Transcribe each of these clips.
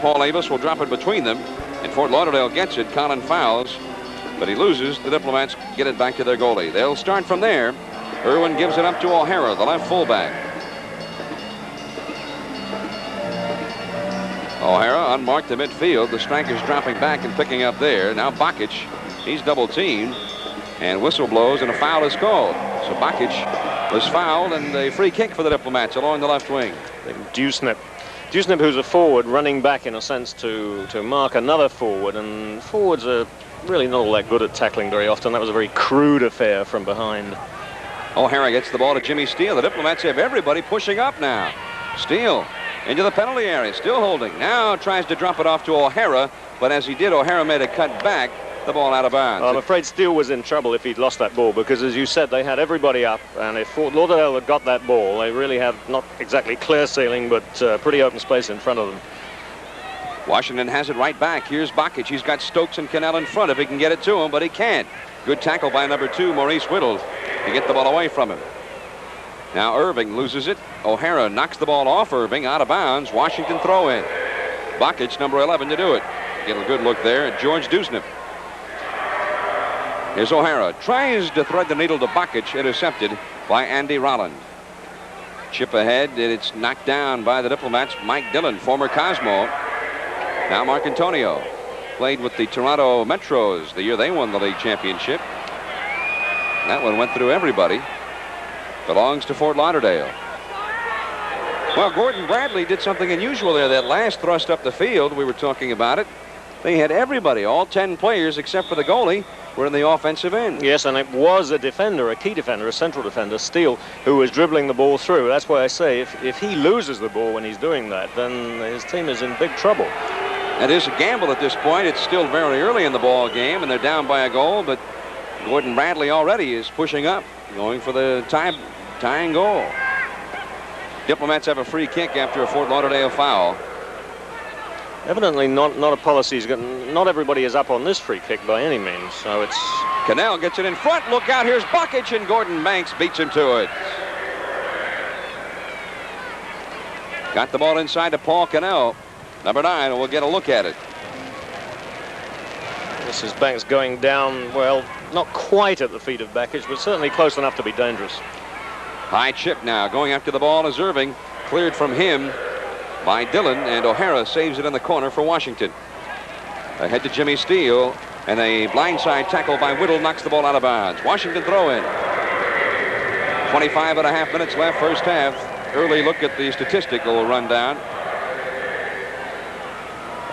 Paul Avis will drop it between them, and Fort Lauderdale gets it. Colin fouls, but he loses. The Diplomats get it back to their goalie. They'll start from there. Irwin gives it up to O'Hara, the left fullback. O'Hara unmarked to midfield. The strikers dropping back and picking up there. Now Bakic, he's double teamed, and whistle blows and a foul is called. So Bakic was fouled, and a free kick for the Diplomats along the left wing. Dewsnip, who's a forward, running back in a sense to mark another forward, and forwards are really not all that good at tackling very often. That was a very crude affair from behind. O'Hara gets the ball to Jimmy Steele. The Diplomats have everybody pushing up now. Steele into the penalty area, still holding. Now tries to drop it off to O'Hara, but as he did, O'Hara made a cut back. The ball out of bounds. I'm afraid Steele was in trouble if he'd lost that ball, because as you said, they had everybody up, and if Fort Lauderdale had got that ball, they really have not exactly clear sailing, but pretty open space in front of them. Washington has it right back. Here's Bakic. He's got Stokes and Cannell in front if he can get it to him, but he can't. Good tackle by number 2, Maurice Whittle, to get the ball away from him. Now Irving loses it. O'Hara knocks the ball off Irving, out of bounds. Washington throw in. Bakic, number 11, to do it. Get a good look there at George Dewsnip. Here's O'Hara. Tries to thread the needle to Bakic, intercepted by Andy Rolland. Chip ahead, and it's knocked down by the Diplomats. Mike Dillon, former Cosmo. Now Marcantonio. Played with the Toronto Metros the year they won the league championship. That one went through everybody. Belongs to Fort Lauderdale. Well, Gordon Bradley did something unusual there. That last thrust up the field, we were talking about it. They had everybody, all 10 players except for the goalie, were in the offensive end. Yes, and it was a defender, a key defender, a central defender, Steele, who was dribbling the ball through. That's why I say if he loses the ball when he's doing that, then his team is in big trouble. It is a gamble at this point. It's still very early in the ball game, and they're down by a goal, but Gordon Bradley already is pushing up, going for the tying goal. Diplomats have a free kick after a Fort Lauderdale foul. Evidently not a policy. Not everybody is up on this free kick by any means, so it's... Cannell gets it in front. Look out, here's Bakic, and Gordon Banks beats him to it. Got the ball inside to Paul Cannell. Number 9, and we'll get a look at it. This is Banks going down, well, not quite at the feet of Bakic, but certainly close enough to be dangerous. High chip now. Going after the ball is Irving. Cleared from him by Dillon, and O'Hara saves it in the corner for Washington. Ahead to Jimmy Steele, and a blindside tackle by Whittle knocks the ball out of bounds. Washington throw in. 25.5 minutes left, first half. Early look at the statistical rundown.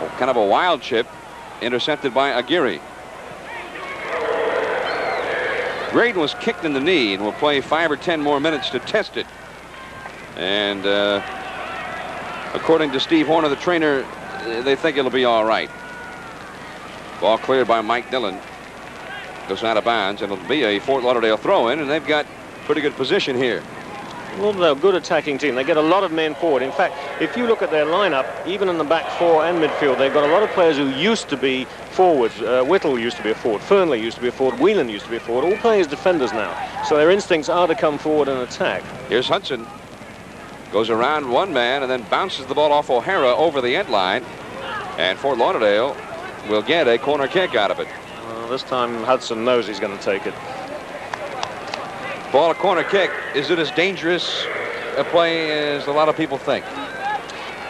Oh, kind of a wild chip, intercepted by Aguirre. Graydon was kicked in the knee and will play 5 or 10 more minutes to test it. And according to Steve Horner, the trainer, they think it'll be all right. Ball cleared by Mike Dillon. Goes out of bounds, and it'll be a Fort Lauderdale throw-in, and they've got pretty good position here. Well, they're a good attacking team. They get a lot of men forward. In fact, if you look at their lineup, even in the back four and midfield, they've got a lot of players who used to be forwards. Whittle used to be a forward. Fernley used to be a forward. Whelan used to be a forward. All playing as defenders now. So their instincts are to come forward and attack. Here's Hudson. Goes around one man and then bounces the ball off O'Hara over the end line. And Fort Lauderdale will get a corner kick out of it. This time Hudson knows he's going to take it. Ball, a corner kick. Is it as dangerous a play as a lot of people think?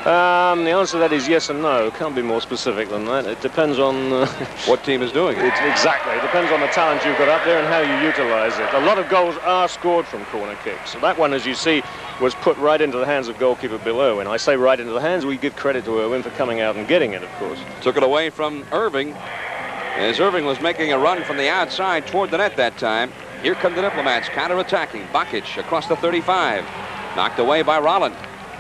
The answer to that is yes and no. Can't be more specific than that. It depends on what team is doing it. Exactly. It depends on the talent you've got up there and how you utilize it. A lot of goals are scored from corner kicks. So that one, as you see, was put right into the hands of goalkeeper Bill Irwin. I say right into the hands. We give credit to Irwin for coming out and getting it, of course. Took it away from Irving, as Irving was making a run from the outside toward the net that time. Here come the Diplomats counter-attacking. Bakic across the 35. Knocked away by Rolland.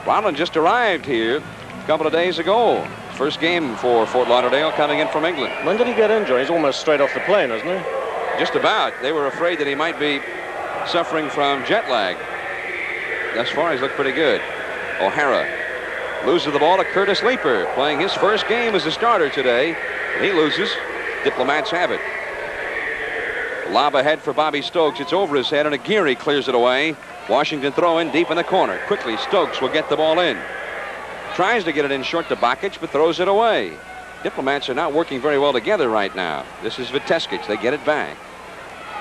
Rolland just arrived here a couple of days ago. First game for Fort Lauderdale coming in from England. When did he get injured? He's almost straight off the plane, isn't he? Just about. They were afraid that he might be suffering from jet lag. Thus far, he's looked pretty good. O'Hara loses the ball to Curtis Leeper, playing his first game as a starter today. He loses. Diplomats have it. Lob ahead for Bobby Stokes. It's over his head, and Aguirre clears it away. Washington throw in deep in the corner. Quickly, Stokes will get the ball in. tries to get it in short to Bakic, but throws it away. Diplomats are not working very well together right now. This is Viteskic. They get it back.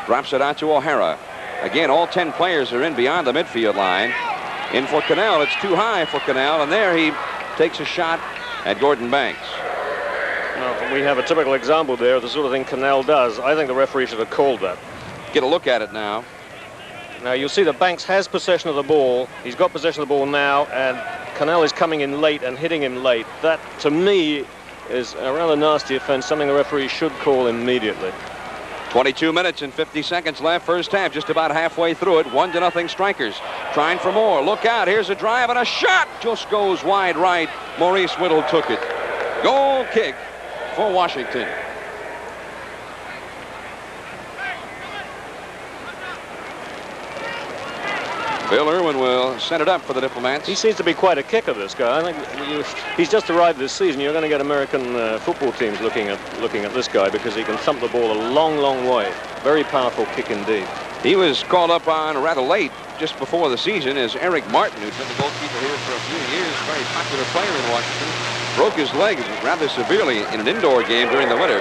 Drops it out to O'Hara. Again, all 10 players are in beyond the midfield line. In for Cannell. It's too high for Cannell, and there he takes a shot at Gordon Banks. Well, we have a typical example there of the sort of thing Cannell does. I think the referee should have called that. Get a look at it now. Now you'll see that Banks has possession of the ball. He's got possession of the ball now, and Cannell is coming in late and hitting him late. That, to me, is a rather nasty offense, something the referee should call immediately. 22 minutes and 50 seconds left, first half, just about halfway through it. 1-0 Strikers. Trying for more. Look out. Here's a drive and a shot. Just goes wide right. Maurice Whittle took it. Goal kick for Washington. Bill Irwin will set it up for the Diplomats. He seems to be quite a kicker, this guy. I think he's just arrived this season. You're going to get American football teams looking at this guy because he can thump the ball a long, long way. Very powerful kick indeed. He was called up on rather late, just before the season, as Eric Martin, who's been the goalkeeper here for a few years, very popular player in Washington, broke his leg rather severely in an indoor game during the winter,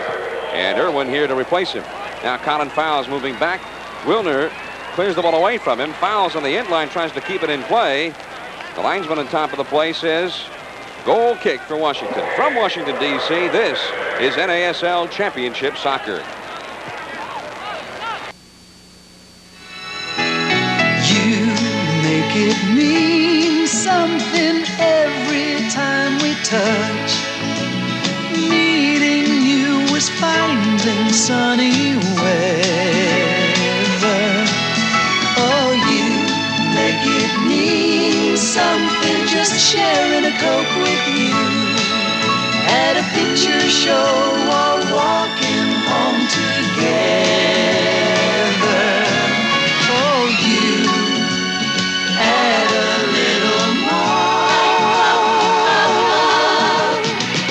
and Irwin here to replace him. Now Colin Fowles moving back. Wilner clears the ball away from him. Fowles on the end line, tries to keep it in play. The linesman on top of the play says goal kick for Washington. From Washington, D.C., this is NASL Championship Soccer. You make it mean something every time we touch. Meeting you was finding sunny weather. Oh, you make it mean something just sharing a Coke with you at a picture show or walking home together. Oh, you add a little more.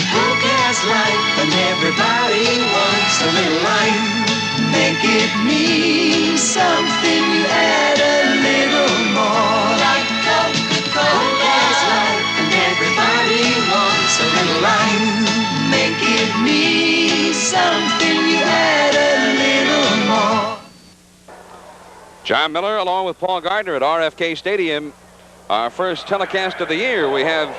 Coke has life and everybody wants a little life. Make it mean something, you add a little more. Like Coca-Cola has life and everybody wants a little life. Make it mean something, you add a little more. John Miller along with Paul Gardner at RFK Stadium. Our first telecast of the year. We have,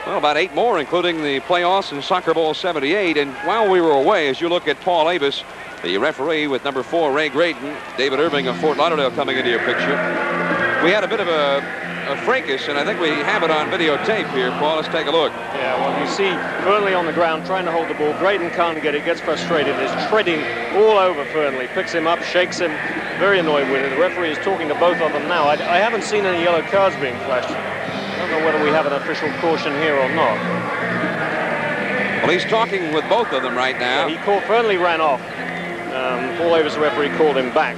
well, about 8 more, including the playoffs and Soccer Bowl 78. And while we were away, as you look at Paul Avis, the referee with number 4, Ray Graydon, David Irving of Fort Lauderdale coming into your picture. We had a bit of a fracas, and I think we have it on videotape here. Paul, let's take a look. Yeah, well, you see Fernley on the ground trying to hold the ball. Graydon can't get it, gets frustrated, is treading all over Fernley, picks him up, shakes him, very annoyed with it. The referee is talking to both of them now. I haven't seen any yellow cards being flashed. I don't know whether we have an official caution here or not. Well, he's talking with both of them right now. Yeah, he called, Fernley ran off. Paul Avis, the referee, called him back.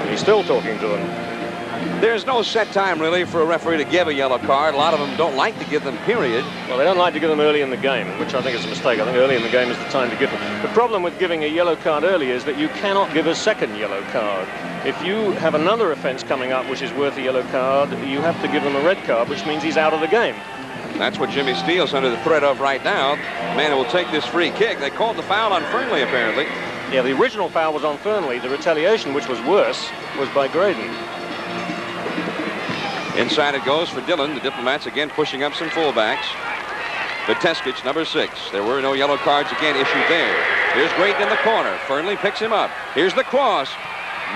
And he's still talking to them. There's no set time, really, for a referee to give a yellow card. A lot of them don't like to give them, period. Well, they don't like to give them early in the game, which I think is a mistake. I think early in the game is the time to give them. The problem with giving a yellow card early is that you cannot give a second yellow card. If you have another offense coming up which is worth a yellow card, you have to give them a red card, which means he's out of the game. That's what Jimmy Steele's under the threat of right now. Man who will take this free kick. They called the foul on Fernley, apparently. Yeah, the original foul was on Fernley. The retaliation, which was worse, was by Graydon. Inside it goes for Dillon. The Diplomats again pushing up some fullbacks. Viteskic, number 6. There were no yellow cards again issued there. Here's Graydon in the corner. Fernley picks him up. Here's the cross.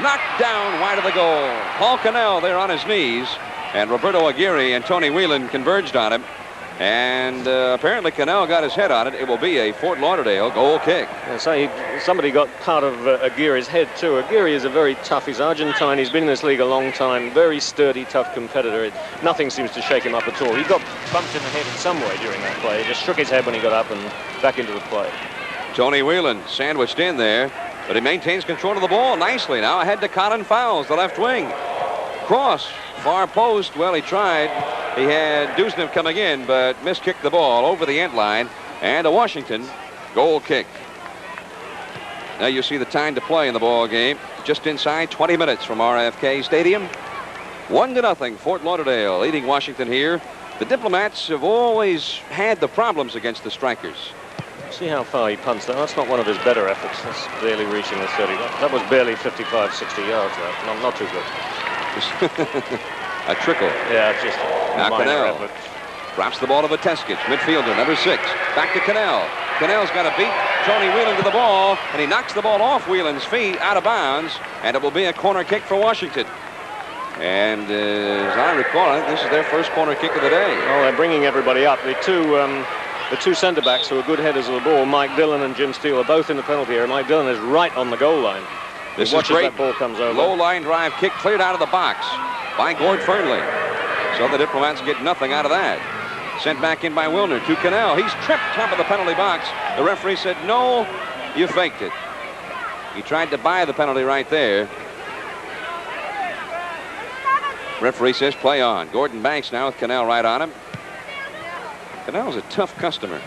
Knocked down wide of the goal. Paul Cannell there on his knees. And Roberto Aguirre and Tony Whelan converged on him. And apparently Cannell got his head on it. It will be a Fort Lauderdale goal kick. Yeah, so somebody got part of Aguirre's head too. Aguirre is a very tough. He's Argentine. He's been in this league a long time. Very sturdy, tough competitor. Nothing seems to shake him up at all. He got bumped in the head in some way during that play. He just shook his head when he got up and back into the play. Tony Whelan sandwiched in there, but he maintains control of the ball nicely. Now ahead to Colin Fowles, the left wing. Cross, far post. Well, he tried. He had Dusnev coming in, but miskicked the ball over the end line. And a Washington goal kick. Now you see the time to play in the ball game. Just inside 20 minutes from RFK Stadium. 1-0, Fort Lauderdale leading Washington here. The Diplomats have always had the problems against the strikers. See how far he punts that. That's not one of his better efforts. That's barely reaching the 30. That was barely 55, 60 yards. Not too good. A trickle. Yeah, just now a minor Cannell effort. drops the ball to Viteskich, midfielder, number 6. Back to Cannell. Cannell's got to beat Tony Whelan to the ball, and he knocks the ball off Whelan's feet, out of bounds, and it will be a corner kick for Washington. And as I recall, I think this is their first corner kick of the day. Oh, they're bringing everybody up. The two centre-backs who are good headers of the ball, Mike Dillon and Jim Steele, are both in the penalty area. Mike Dillon is right on the goal line. This is great. That ball comes over. Low line drive kick cleared out of the box by Gord Fernley. So the Diplomats get nothing out of that. Sent back in by Wilner to Cannell. He's tripped top of the penalty box. The referee said, no, you faked it. He tried to buy the penalty right there. Referee says play on. Gordon Banks now with Cannell right on him. Cannell's a tough customer.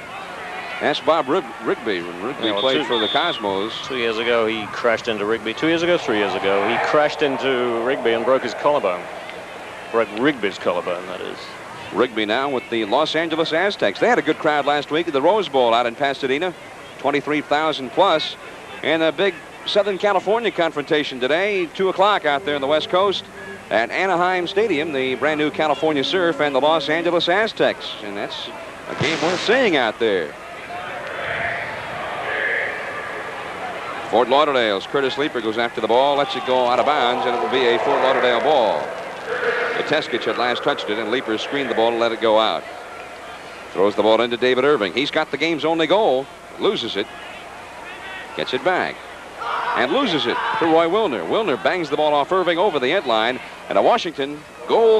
Ask Bob Rigby when Rigby played for the Cosmos. 2 years ago, he crashed into Rigby. 2 years ago, 3 years ago, he crashed into Rigby and broke his collarbone. Broke Rigby's collarbone, that is. Rigby now with the Los Angeles Aztecs. They had a good crowd last week at the Rose Bowl out in Pasadena. 23,000 plus. And a big Southern California confrontation today. 2 o'clock out there on the West Coast at Anaheim Stadium. The brand new California Surf and the Los Angeles Aztecs. And that's a game worth seeing out there. Fort Lauderdale's Curtis Leeper goes after the ball, lets it go out of bounds, and it will be a Fort Lauderdale ball. Viteskich at last touched it, and Leeper screened the ball and let it go out. Throws the ball into David Irving. He's got the game's only goal. Loses it. Gets it back. And loses it to Roy Wilner. Wilner bangs the ball off Irving over the end line, and a Washington goal